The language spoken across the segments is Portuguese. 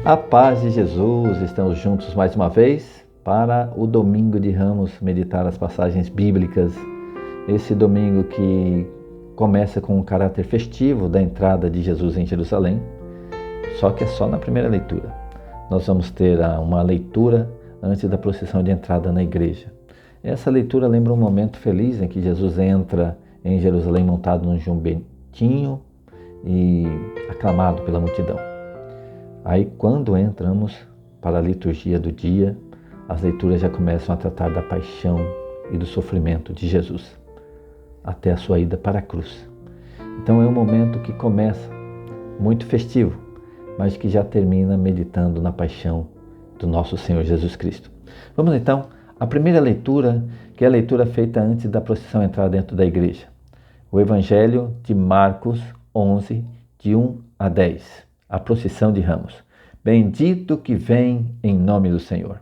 A paz de Jesus, estamos juntos mais uma vez para o Domingo de Ramos, meditar as passagens bíblicas. Esse domingo que começa com um caráter festivo da entrada de Jesus em Jerusalém, só que é só na primeira leitura. Nós vamos ter uma leitura antes da procissão de entrada na igreja. Essa leitura lembra um momento feliz em que Jesus entra em Jerusalém montado num jumentinho e aclamado pela multidão. Aí, quando entramos para a liturgia do dia, as leituras já começam a tratar da paixão e do sofrimento de Jesus, até a sua ida para a cruz. Então é um momento que começa muito festivo, mas que já termina meditando na paixão do nosso Senhor Jesus Cristo. Vamos então à primeira leitura, que é a leitura feita antes da procissão entrar dentro da igreja. O Evangelho de Marcos 11, de 1 a 10. A procissão de Ramos. Bendito que vem em nome do Senhor.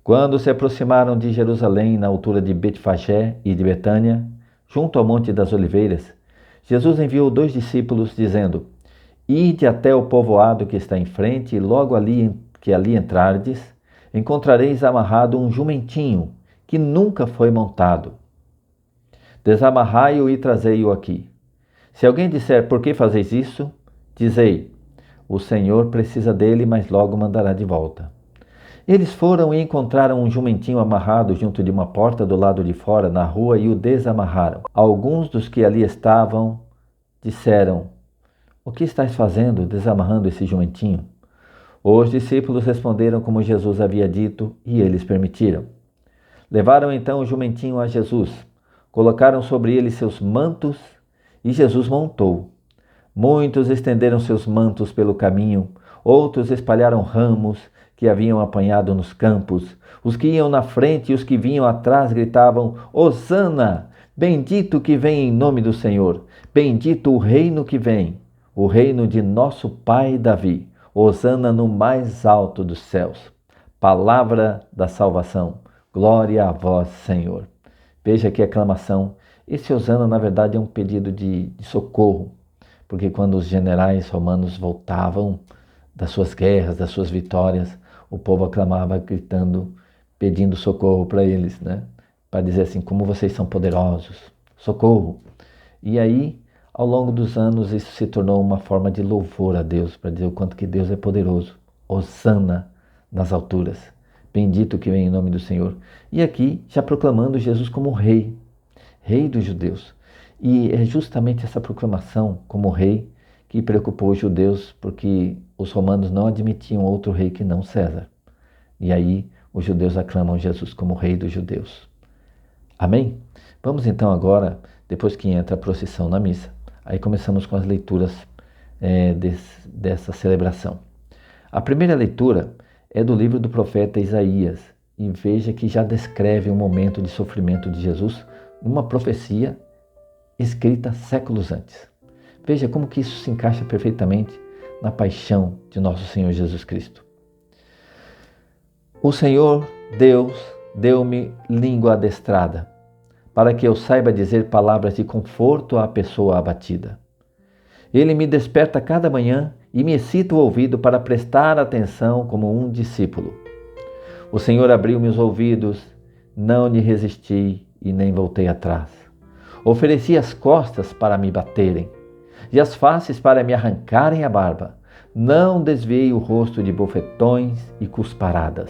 Quando se aproximaram de Jerusalém, na altura de Betfagé e de Betânia, junto ao Monte das Oliveiras, Jesus enviou 2 discípulos, dizendo: Ide até o povoado que está em frente, e logo ali entrardes, encontrareis amarrado um jumentinho, que nunca foi montado. Desamarrai-o e trazei-o aqui. Se alguém disser: Por que fazeis isso? Dizei: O Senhor precisa dele, mas logo mandará de volta. Eles foram e encontraram um jumentinho amarrado junto de uma porta do lado de fora, na rua, e o desamarraram. Alguns dos que ali estavam disseram: O que estáis fazendo, desamarrando esse jumentinho? Os discípulos responderam como Jesus havia dito, e eles permitiram. Levaram então o jumentinho a Jesus, colocaram sobre ele seus mantos, e Jesus montou. Muitos estenderam seus mantos pelo caminho, outros espalharam ramos que haviam apanhado nos campos. Os que iam na frente e os que vinham atrás gritavam: Hosana! Bendito que vem em nome do Senhor! Bendito o reino que vem, o reino de nosso pai Davi! Hosana no mais alto dos céus! Palavra da salvação! Glória a vós, Senhor! Veja que aclamação! Esse Hosana, na verdade, é um pedido de socorro. Porque quando os generais romanos voltavam das suas guerras, das suas vitórias, o povo aclamava gritando, pedindo socorro para eles, né? Para dizer assim: como vocês são poderosos, socorro! E aí, ao longo dos anos, isso se tornou uma forma de louvor a Deus, para dizer o quanto que Deus é poderoso. Hosana nas alturas, bendito que vem em nome do Senhor. E aqui, já proclamando Jesus como rei, rei dos judeus. E é justamente essa proclamação como rei que preocupou os judeus, porque os romanos não admitiam outro rei que não César. E aí os judeus aclamam Jesus como rei dos judeus. Amém? Vamos então agora, depois que entra a procissão na missa, aí começamos com as leituras dessa celebração. A primeira leitura é do livro do profeta Isaías, e veja que já descreve o momento de sofrimento de Jesus, uma profecia escrita séculos antes. Veja como que isso se encaixa perfeitamente na paixão de nosso Senhor Jesus Cristo. O Senhor Deus deu-me língua adestrada, para que eu saiba dizer palavras de conforto à pessoa abatida. Ele me desperta cada manhã e me excita o ouvido para prestar atenção como um discípulo. O Senhor abriu meus ouvidos, não lhe resisti e nem voltei atrás. Ofereci as costas para me baterem, e as faces para me arrancarem a barba. Não desviei o rosto de bofetões e cusparadas.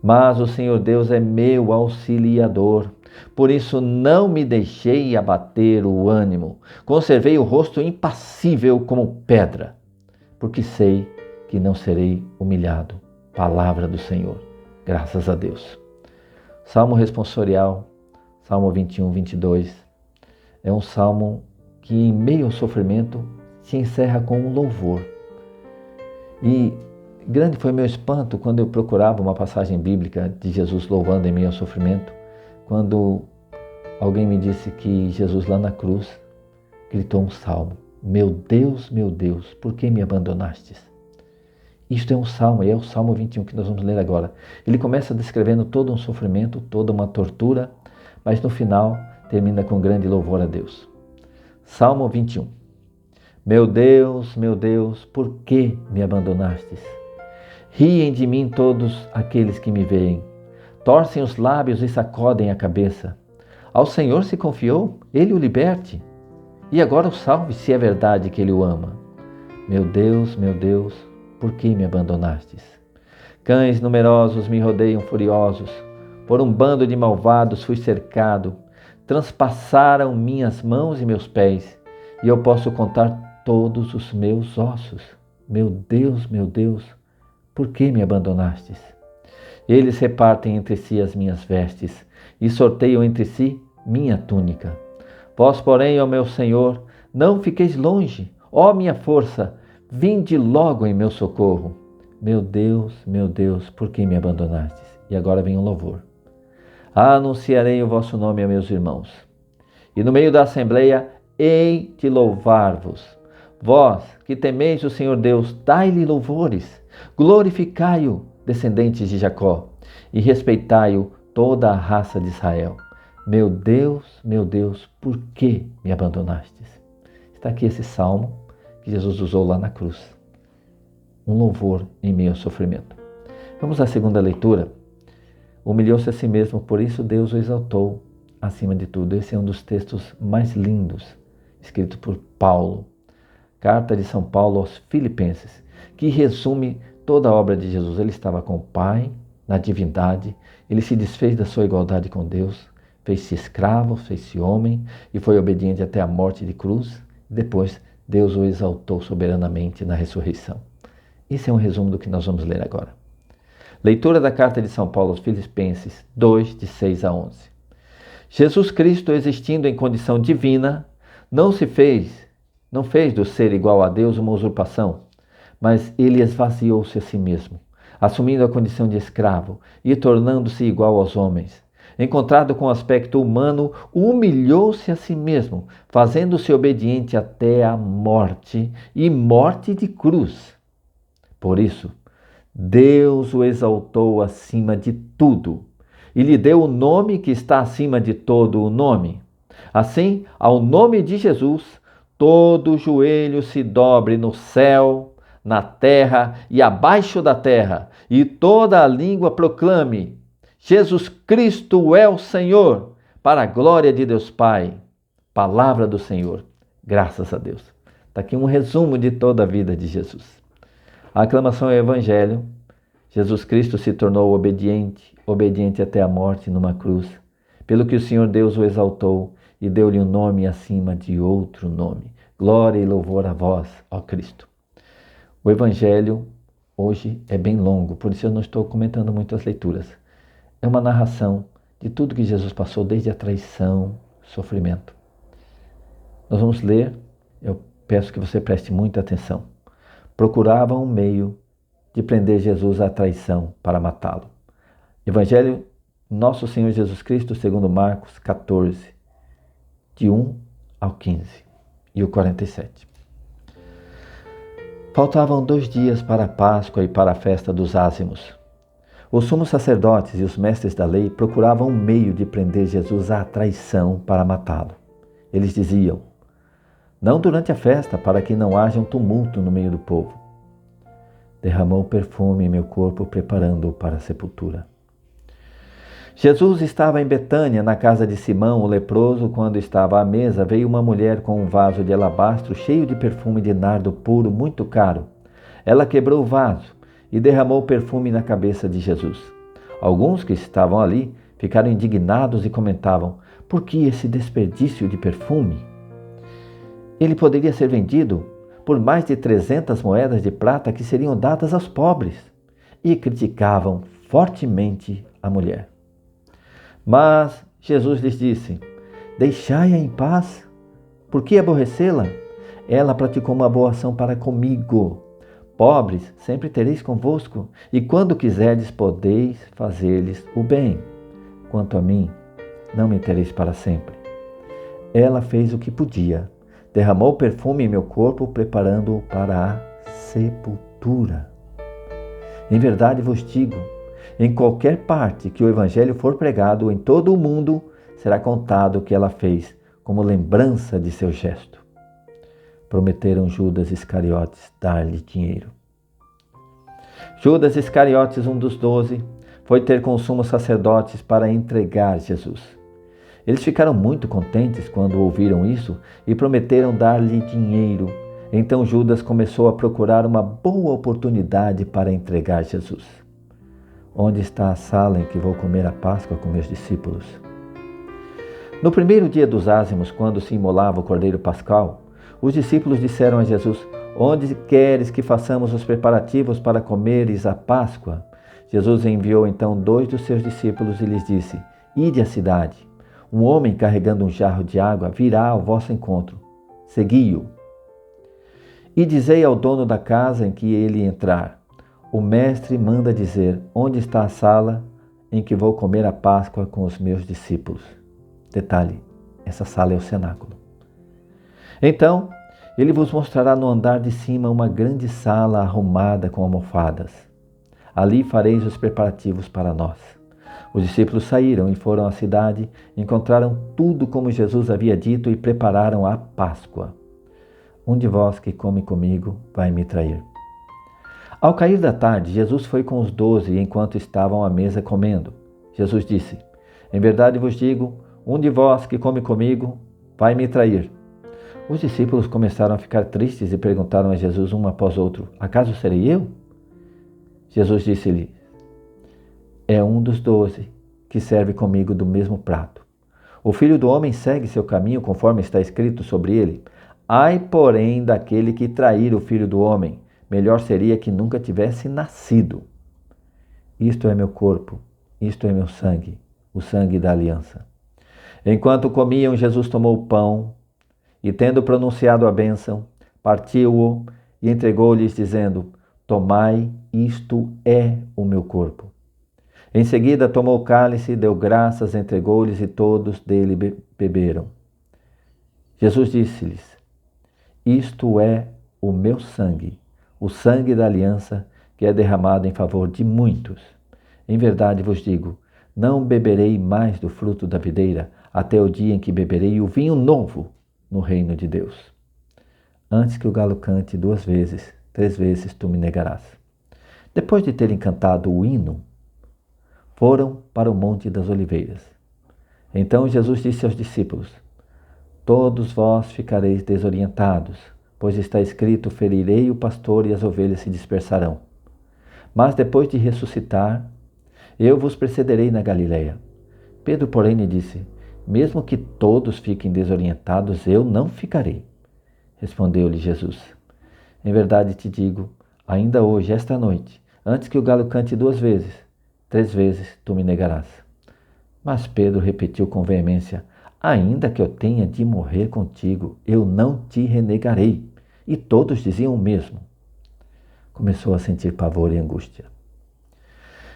Mas o Senhor Deus é meu auxiliador, por isso não me deixei abater o ânimo. Conservei o rosto impassível como pedra, porque sei que não serei humilhado. Palavra do Senhor. Graças a Deus. Salmo responsorial. Salmo 21, 22, é um salmo que, em meio ao sofrimento, se encerra com um louvor. E grande foi meu espanto quando eu procurava uma passagem bíblica de Jesus louvando em meio ao sofrimento, quando alguém me disse que Jesus lá na cruz gritou um salmo: meu Deus, por que me abandonastes? Isto é um salmo, e é o Salmo 21 que nós vamos ler agora. Ele começa descrevendo todo um sofrimento, toda uma tortura, mas no final termina com grande louvor a Deus. Salmo 21. meu Deus, por que me abandonastes? Riem de mim todos aqueles que me veem. Torcem os lábios e sacodem a cabeça. Ao Senhor se confiou, Ele o liberte. E agora o salve, se é verdade que Ele o ama. Meu Deus, por que me abandonastes? Cães numerosos me rodeiam furiosos. Por um bando de malvados fui cercado. Transpassaram minhas mãos e meus pés. E eu posso contar todos os meus ossos. Meu Deus, por que me abandonastes? Eles repartem entre si as minhas vestes e sorteiam entre si minha túnica. Vós, porém, ó meu Senhor, não fiqueis longe, ó minha força, vinde logo em meu socorro. Meu Deus, por que me abandonastes? E agora vem o louvor. Anunciarei o vosso nome a meus irmãos. E no meio da assembleia, hei de louvar-vos. Vós, que temeis o Senhor Deus, dai-lhe louvores. Glorificai-o, descendentes de Jacó, e respeitai-o toda a raça de Israel. Meu Deus, por que me abandonastes? Está aqui esse salmo que Jesus usou lá na cruz. Um louvor em meio ao sofrimento. Vamos à segunda leitura. Humilhou-se a si mesmo, por isso Deus o exaltou acima de tudo. Esse é um dos textos mais lindos, escrito por Paulo. Carta de São Paulo aos Filipenses, que resume toda a obra de Jesus. Ele estava com o Pai, na divindade, ele se desfez da sua igualdade com Deus, fez-se escravo, fez-se homem e foi obediente até a morte de cruz. Depois, Deus o exaltou soberanamente na ressurreição. Esse é um resumo do que nós vamos ler agora. Leitura da Carta de São Paulo aos Filipenses 2, de 6 a 11. Jesus Cristo, existindo em condição divina, não fez do ser igual a Deus uma usurpação, mas ele esvaziou-se a si mesmo, assumindo a condição de escravo e tornando-se igual aos homens. Encontrado com aspecto humano, humilhou-se a si mesmo, fazendo-se obediente até a morte e morte de cruz. Por isso, Deus o exaltou acima de tudo e lhe deu o nome que está acima de todo o nome. Assim, ao nome de Jesus, todo joelho se dobre no céu, na terra e abaixo da terra, e toda a língua proclame: Jesus Cristo é o Senhor, para a glória de Deus Pai. Palavra do Senhor. Graças a Deus. Está aqui um resumo de toda a vida de Jesus. A aclamação é o Evangelho. Jesus Cristo se tornou obediente até a morte numa cruz, pelo que o Senhor Deus o exaltou e deu-lhe um nome acima de outro nome. Glória e louvor a vós, ó Cristo. O Evangelho hoje é bem longo, por isso eu não estou comentando muito as leituras. É uma narração de tudo que Jesus passou, desde a traição, sofrimento. Nós vamos ler, eu peço que você preste muita atenção. Procuravam um meio de prender Jesus à traição para matá-lo. Evangelho Nosso Senhor Jesus Cristo, segundo Marcos 14, de 1 ao 15 e o 47. Faltavam 2 dias para a Páscoa e para a festa dos ázimos. Os sumos sacerdotes e os mestres da lei procuravam um meio de prender Jesus à traição para matá-lo. Eles diziam: não durante a festa, para que não haja um tumulto no meio do povo. Derramou perfume em meu corpo, preparando-o para a sepultura. Jesus estava em Betânia, na casa de Simão, o leproso. Quando estava à mesa, veio uma mulher com um vaso de alabastro cheio de perfume de nardo puro, muito caro. Ela quebrou o vaso e derramou o perfume na cabeça de Jesus. Alguns que estavam ali ficaram indignados e comentavam: por que esse desperdício de perfume? Ele poderia ser vendido por mais de 300 moedas de prata que seriam dadas aos pobres. E criticavam fortemente a mulher. Mas Jesus lhes disse: deixai-a em paz. Por que aborrecê-la? Ela praticou uma boa ação para comigo. Pobres sempre tereis convosco, e quando quiserdes podeis fazer-lhes o bem. Quanto a mim, não me tereis para sempre. Ela fez o que podia. Derramou perfume em meu corpo, preparando-o para a sepultura. Em verdade vos digo, em qualquer parte que o Evangelho for pregado em todo o mundo, será contado o que ela fez, como lembrança de seu gesto. prometeram Judas Iscariotes dar-lhe dinheiro. Judas Iscariotes, um dos 12, foi ter com os sumos sacerdotes para entregar Jesus. Eles ficaram muito contentes quando ouviram isso e prometeram dar-lhe dinheiro. Então Judas começou a procurar uma boa oportunidade para entregar Jesus. Onde está a sala em que vou comer a Páscoa com meus discípulos? No primeiro dia dos ázimos, quando se imolava o cordeiro pascal, os discípulos disseram a Jesus: onde queres que façamos os preparativos para comeres a Páscoa? Jesus enviou então 2 dos seus discípulos e lhes disse: ide à cidade. Um homem carregando um jarro de água virá ao vosso encontro. Segui-o. E dizei ao dono da casa em que ele entrar: o mestre manda dizer, onde está a sala em que vou comer a Páscoa com os meus discípulos? Detalhe, essa sala é o cenáculo. Então, ele vos mostrará no andar de cima uma grande sala arrumada com almofadas. Ali fareis os preparativos para nós. Os discípulos saíram e foram à cidade, encontraram tudo como Jesus havia dito e prepararam a Páscoa. Um de vós que come comigo vai me trair. Ao cair da tarde, Jesus foi com os 12 enquanto estavam à mesa comendo. Jesus disse: em verdade vos digo, um de vós que come comigo vai me trair. Os discípulos começaram a ficar tristes e perguntaram a Jesus um após outro: acaso serei eu? Jesus disse-lhe: é um dos 12 que serve comigo do mesmo prato. O Filho do Homem segue seu caminho conforme está escrito sobre ele. Ai, porém, daquele que trair o Filho do Homem, melhor seria que nunca tivesse nascido. Isto é meu corpo, isto é meu sangue, o sangue da aliança. Enquanto comiam, Jesus tomou o pão e, tendo pronunciado a bênção, partiu-o e entregou-lhes, dizendo: tomai, isto é o meu corpo. Em seguida tomou o cálice, deu graças, entregou-lhes e todos dele beberam. Jesus disse-lhes: isto é o meu sangue, o sangue da aliança que é derramado em favor de muitos. Em verdade vos digo, não beberei mais do fruto da videira até o dia em que beberei o vinho novo no reino de Deus. Antes que o galo cante 2 vezes, 3 vezes tu me negarás. Depois de terem cantado o hino, foram para o Monte das Oliveiras. Então Jesus disse aos discípulos: todos vós ficareis desorientados, pois está escrito: ferirei o pastor e as ovelhas se dispersarão. Mas depois de ressuscitar, eu vos precederei na Galileia. Pedro, porém, lhe disse: mesmo que todos fiquem desorientados, eu não ficarei. Respondeu-lhe Jesus: em verdade te digo, ainda hoje, esta noite, antes que o galo cante 2 vezes, 3 vezes tu me negarás. Mas Pedro repetiu com veemência: ainda que eu tenha de morrer contigo, eu não te renegarei. E todos diziam o mesmo. Começou a sentir pavor e angústia.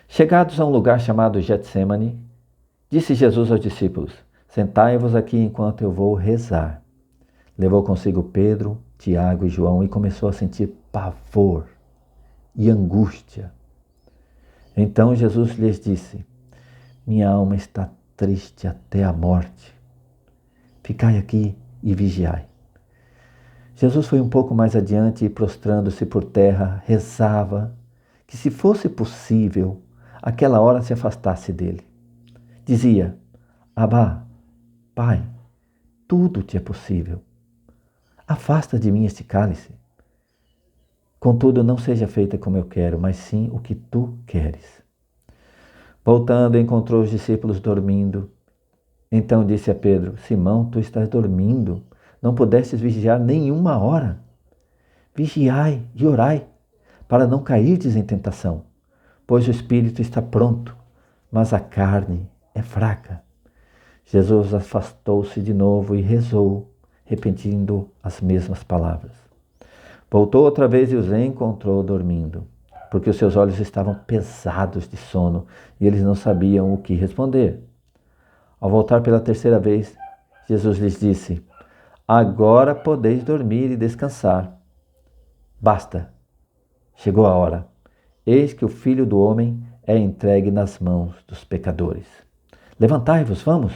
Chegados a um lugar chamado Getsêmani, disse Jesus aos discípulos: sentai-vos aqui enquanto eu vou rezar. Levou consigo Pedro, Tiago e João e começou a sentir pavor e angústia. Então Jesus lhes disse: minha alma está triste até a morte. Ficai aqui e vigiai. Jesus foi um pouco mais adiante e, prostrando-se por terra, rezava que, se fosse possível, aquela hora se afastasse dele. Dizia: Abá, Pai, tudo te é possível. Afasta de mim este cálice. Contudo, não seja feita como eu quero, mas sim o que tu queres. Voltando, encontrou os discípulos dormindo. Então disse a Pedro: Simão, tu estás dormindo? Não pudestes vigiar nenhuma hora? Vigiai e orai, para não cairdes em tentação, pois o espírito está pronto, mas a carne é fraca. Jesus afastou-se de novo e rezou, repetindo as mesmas palavras. Voltou outra vez e os encontrou dormindo, porque os seus olhos estavam pesados de sono e eles não sabiam o que responder. Ao voltar pela 3ª vez, Jesus lhes disse: agora podeis dormir e descansar. Basta, chegou a hora. Eis que o Filho do Homem é entregue nas mãos dos pecadores. Levantai-vos, vamos,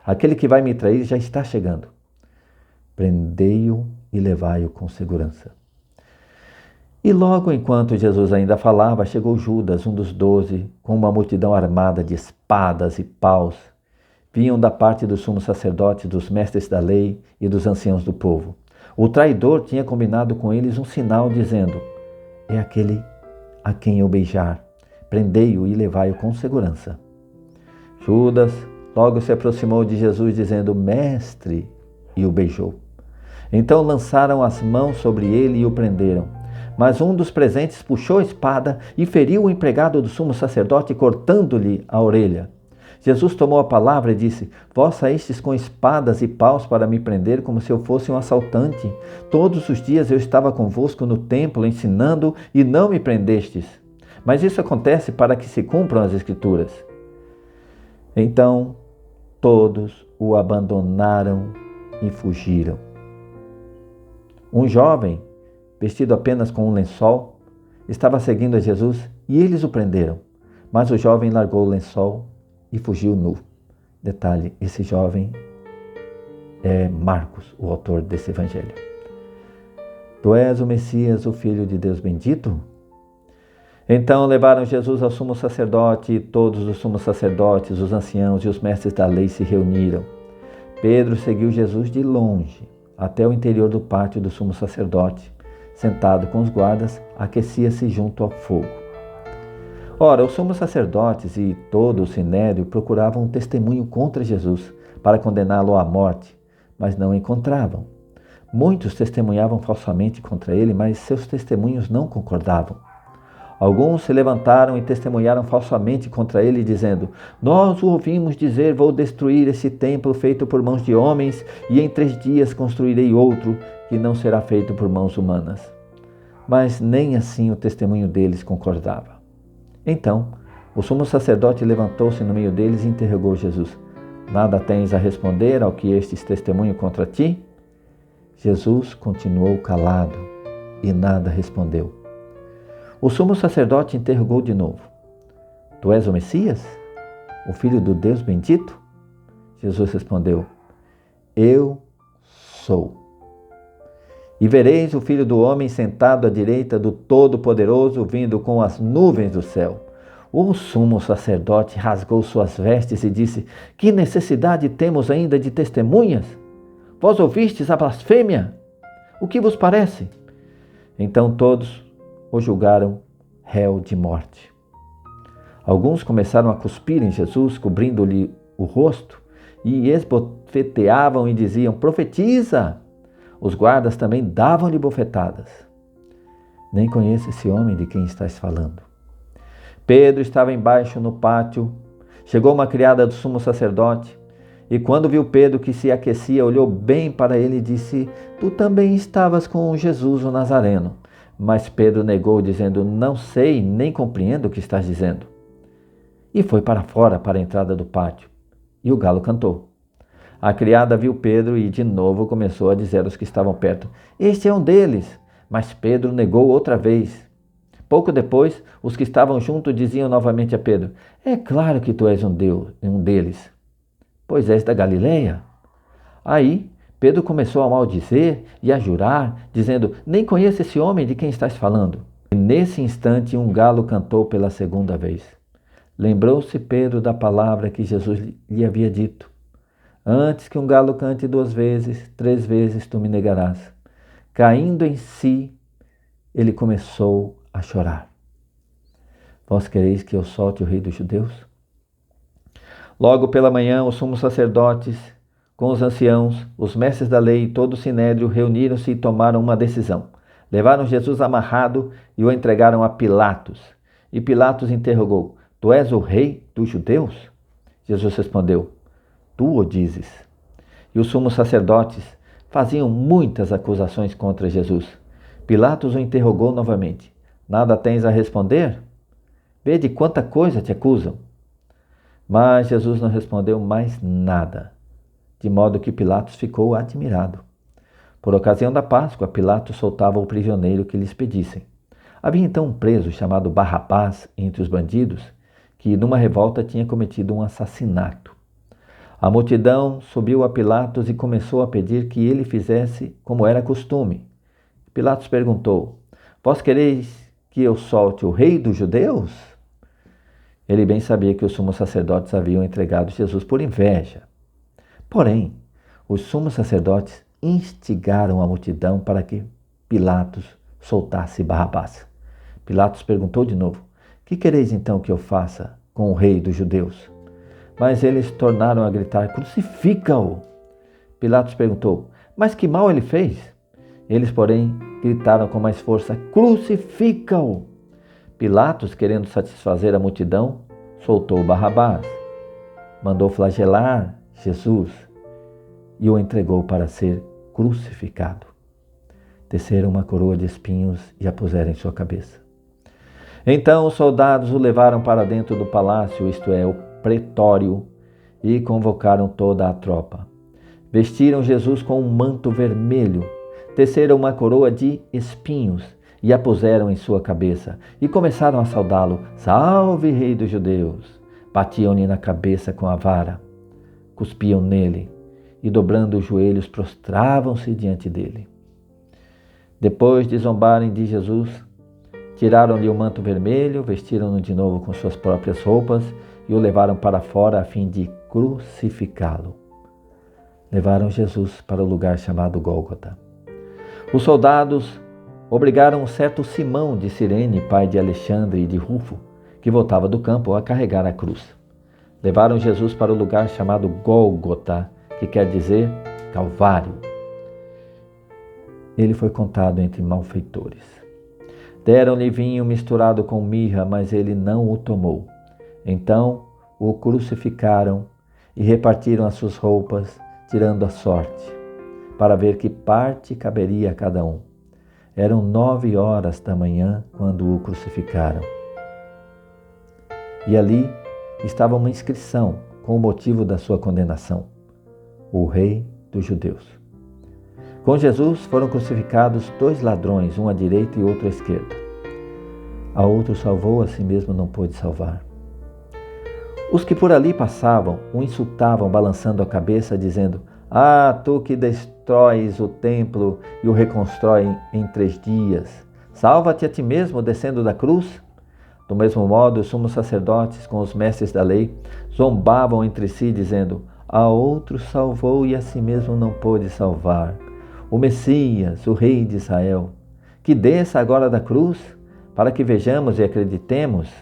aquele que vai me trair já está chegando. Prendei-o e levai-o com segurança. E logo enquanto Jesus ainda falava, chegou Judas, um dos 12, com uma multidão armada de espadas e paus. Vinham da parte dos sumos sacerdotes, dos mestres da lei e dos anciãos do povo. O traidor tinha combinado com eles um sinal, dizendo: é aquele a quem eu beijar. Prendei-o e levai-o com segurança. Judas logo se aproximou de Jesus, dizendo: Mestre, e o beijou. Então lançaram as mãos sobre ele e o prenderam. Mas um dos presentes puxou a espada e feriu o empregado do sumo sacerdote, cortando-lhe a orelha. Jesus tomou a palavra e disse: Vós saístes com espadas e paus para me prender, como se eu fosse um assaltante. Todos os dias eu estava convosco no templo, ensinando, e não me prendestes. Mas isso acontece para que se cumpram as Escrituras. Então todos o abandonaram e fugiram. Um jovem, vestido apenas com um lençol, estava seguindo a Jesus e eles o prenderam. Mas o jovem largou o lençol e fugiu nu. Detalhe, esse jovem é Marcos, o autor desse evangelho. Tu és o Messias, o Filho de Deus bendito? Então levaram Jesus ao sumo sacerdote, e todos os sumos sacerdotes, os anciãos e os mestres da lei se reuniram. Pedro seguiu Jesus de longe, até o interior do pátio do sumo sacerdote. Sentado com os guardas, aquecia-se junto ao fogo. Ora, os sumos sacerdotes e todo o sinédrio procuravam um testemunho contra Jesus, para condená-lo à morte, mas não encontravam. Muitos testemunhavam falsamente contra ele, mas seus testemunhos não concordavam. Alguns se levantaram e testemunharam falsamente contra ele, dizendo: Nós o ouvimos dizer: vou destruir esse templo feito por mãos de homens, e em 3 dias construirei outro, que não será feito por mãos humanas. Mas nem assim o testemunho deles concordava. Então, o sumo sacerdote levantou-se no meio deles e interrogou Jesus: Nada tens a responder ao que estes testemunham contra ti? Jesus continuou calado e nada respondeu. O sumo sacerdote interrogou de novo: Tu és o Messias, o Filho do Deus bendito? Jesus respondeu: Eu sou. E vereis o Filho do Homem sentado à direita do Todo-Poderoso, vindo com as nuvens do céu. O sumo sacerdote rasgou suas vestes e disse: Que necessidade temos ainda de testemunhas? Vós ouvistes a blasfêmia? O que vos parece? Então todos o julgaram réu de morte. Alguns começaram a cuspir em Jesus, cobrindo-lhe o rosto, e esbofeteavam e diziam: Profetiza! Os guardas também davam-lhe bofetadas. Nem conheço esse homem de quem estás falando. Pedro estava embaixo no pátio. Chegou uma criada do sumo sacerdote, e quando viu Pedro que se aquecia, olhou bem para ele e disse: Tu também estavas com Jesus o Nazareno. Mas Pedro negou, dizendo: Não sei, nem compreendo o que estás dizendo. E foi para fora, para a entrada do pátio. E o galo cantou. A criada viu Pedro e de novo começou a dizer aos que estavam perto: Este é um deles. Mas Pedro negou outra vez. Pouco depois, os que estavam junto diziam novamente a Pedro: É claro que tu és um deles, pois és da Galileia. Aí Pedro começou a maldizer e a jurar, dizendo: Nem conheço esse homem de quem estás falando. E nesse instante um galo cantou pela segunda vez. Lembrou-se Pedro da palavra que Jesus lhe havia dito: Antes que um galo cante 2 vezes, 3 vezes tu me negarás. Caindo em si, ele começou a chorar. Vós quereis que eu solte o rei dos judeus? Logo pela manhã, os sumos sacerdotes, com os anciãos, os mestres da lei e todo o sinédrio, reuniram-se e tomaram uma decisão. Levaram Jesus amarrado e o entregaram a Pilatos. E Pilatos interrogou: Tu és o rei dos judeus? Jesus respondeu: Tu o dizes. E os sumos sacerdotes faziam muitas acusações contra Jesus. Pilatos o interrogou novamente: Nada tens a responder? Vede quanta coisa te acusam. Mas Jesus não respondeu mais nada, de modo que Pilatos ficou admirado. Por ocasião da Páscoa, Pilatos soltava o prisioneiro que lhes pedissem. Havia então um preso chamado Barrabás entre os bandidos, que numa revolta tinha cometido um assassinato. A multidão subiu a Pilatos e começou a pedir que ele fizesse como era costume. Pilatos perguntou: Vós quereis que eu solte o rei dos judeus? Ele bem sabia que os sumos sacerdotes haviam entregado Jesus por inveja. Porém, os sumos sacerdotes instigaram a multidão para que Pilatos soltasse Barrabás. Pilatos perguntou de novo: Que quereis então que eu faça com o rei dos judeus? Mas eles tornaram a gritar: Crucifica-o! Pilatos perguntou: Mas que mal ele fez? Eles, porém, gritaram com mais força: Crucifica-o! Pilatos, querendo satisfazer a multidão, soltou Barrabás, mandou flagelar Jesus e o entregou para ser crucificado. Teceram uma coroa de espinhos e a puseram em sua cabeça. Então os soldados o levaram para dentro do palácio, isto é, o pretório, e convocaram toda a tropa. Vestiram Jesus com um manto vermelho, teceram uma coroa de espinhos e a puseram em sua cabeça, e começaram a saudá-lo: Salve, Rei dos Judeus! Batiam-lhe na cabeça com a vara, cuspiam nele, e dobrando os joelhos, prostravam-se diante dele. Depois de zombarem de Jesus, tiraram-lhe o manto vermelho, vestiram-no de novo com suas próprias roupas e o levaram para fora a fim de crucificá-lo. Levaram Jesus para o lugar chamado Gólgota. Os soldados obrigaram um certo Simão de Cirene, pai de Alexandre e de Rufo, que voltava do campo, a carregar a cruz. Levaram Jesus para o lugar chamado Gólgota, que quer dizer Calvário. Ele foi contado entre malfeitores. Deram-lhe vinho misturado com mirra, mas ele não o tomou. Então o crucificaram e repartiram as suas roupas, tirando a sorte, para ver que parte caberia a cada um. Eram 9h da manhã quando o crucificaram. E ali estava uma inscrição com o motivo da sua condenação: o Rei dos Judeus. Com Jesus foram crucificados 2 ladrões, um à direita e outro à esquerda. A outro salvou, a si mesmo não pôde salvar. Os que por ali passavam o insultavam, balançando a cabeça, dizendo: Ah, tu que destróis o templo e o reconstrói em 3 dias, salva-te a ti mesmo descendo da cruz. Do mesmo modo, os sumos sacerdotes com os mestres da lei zombavam entre si, dizendo: A outro salvou e a si mesmo não pôde salvar. O Messias, o Rei de Israel, que desça agora da cruz, para que vejamos e acreditemos.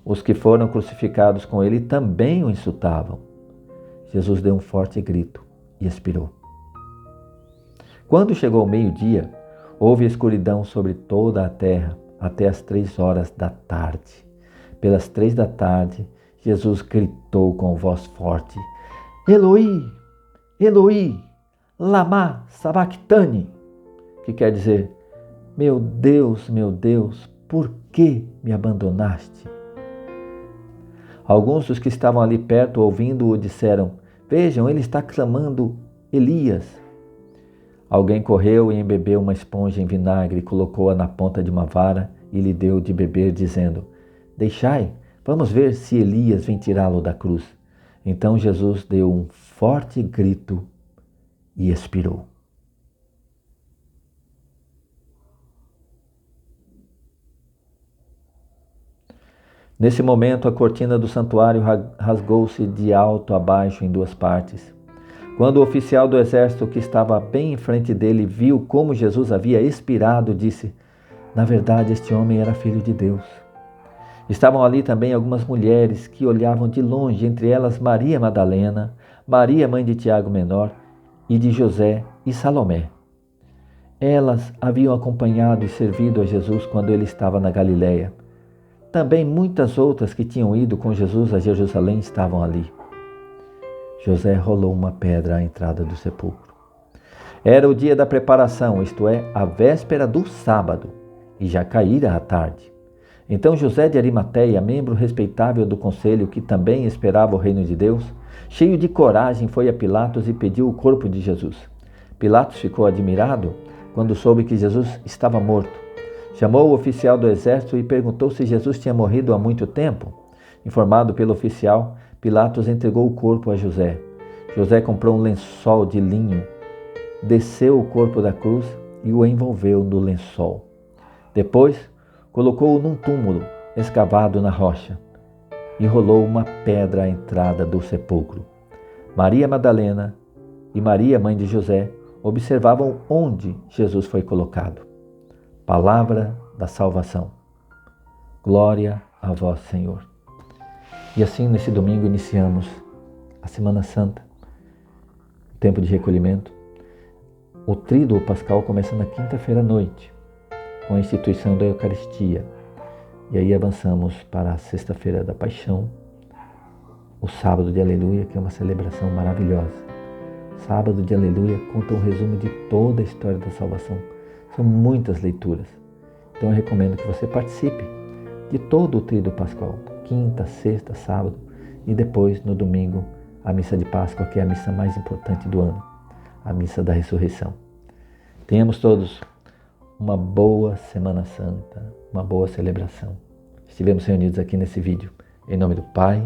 Os que foram crucificados com ele também o insultavam. Jesus deu um forte grito e expirou. Quando chegou o meio-dia, houve escuridão sobre toda a terra, até as 15h. Pelas 15h, Jesus gritou com voz forte: Eloi, Eloi, lama sabachthani, que quer dizer: meu Deus, por que me abandonaste? Alguns dos que estavam ali perto, ouvindo-o, disseram: Vejam, ele está clamando Elias. Alguém correu e embebeu uma esponja em vinagre, colocou-a na ponta de uma vara e lhe deu de beber, dizendo: Deixai, vamos ver se Elias vem tirá-lo da cruz. Então Jesus deu um forte grito e expirou. Nesse momento, a cortina do santuário rasgou-se de alto a baixo em 2 partes. Quando o oficial do exército que estava bem em frente dele viu como Jesus havia expirado, disse: Na verdade, este homem era filho de Deus. Estavam ali também algumas mulheres que olhavam de longe, entre elas Maria Madalena, Maria, mãe de Tiago Menor, e de José e Salomé. Elas haviam acompanhado e servido a Jesus quando ele estava na Galileia. Também muitas outras que tinham ido com Jesus a Jerusalém estavam ali. José rolou uma pedra à entrada do sepulcro. Era o dia da preparação, isto é, a véspera do sábado, e já caíra a tarde. Então José de Arimateia, membro respeitável do conselho que também esperava o reino de Deus, cheio de coragem, foi a Pilatos e pediu o corpo de Jesus. Pilatos ficou admirado quando soube que Jesus estava morto. Chamou o oficial do exército e perguntou se Jesus tinha morrido há muito tempo. Informado pelo oficial, Pilatos entregou o corpo a José. José comprou um lençol de linho, desceu o corpo da cruz e o envolveu no lençol. Depois, colocou-o num túmulo escavado na rocha e rolou uma pedra à entrada do sepulcro. Maria Madalena e Maria, mãe de José, observavam onde Jesus foi colocado. Palavra da salvação. Glória a vós, Senhor. E assim, nesse domingo, iniciamos a Semana Santa, o tempo de recolhimento. O tríduo pascal começa na quinta-feira à noite, com a instituição da Eucaristia. E aí avançamos para a sexta-feira da Paixão, o sábado de Aleluia, que é uma celebração maravilhosa. Sábado de Aleluia conta um resumo de toda a história da salvação. São muitas leituras. Então eu recomendo que você participe de todo o tríduo pascal, quinta, sexta, sábado e depois no domingo a missa de Páscoa, que é a missa mais importante do ano, a missa da ressurreição. Tenhamos todos uma boa Semana Santa, uma boa celebração. Estivemos reunidos aqui nesse vídeo, em nome do Pai,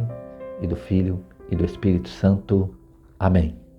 e do Filho, e do Espírito Santo. Amém.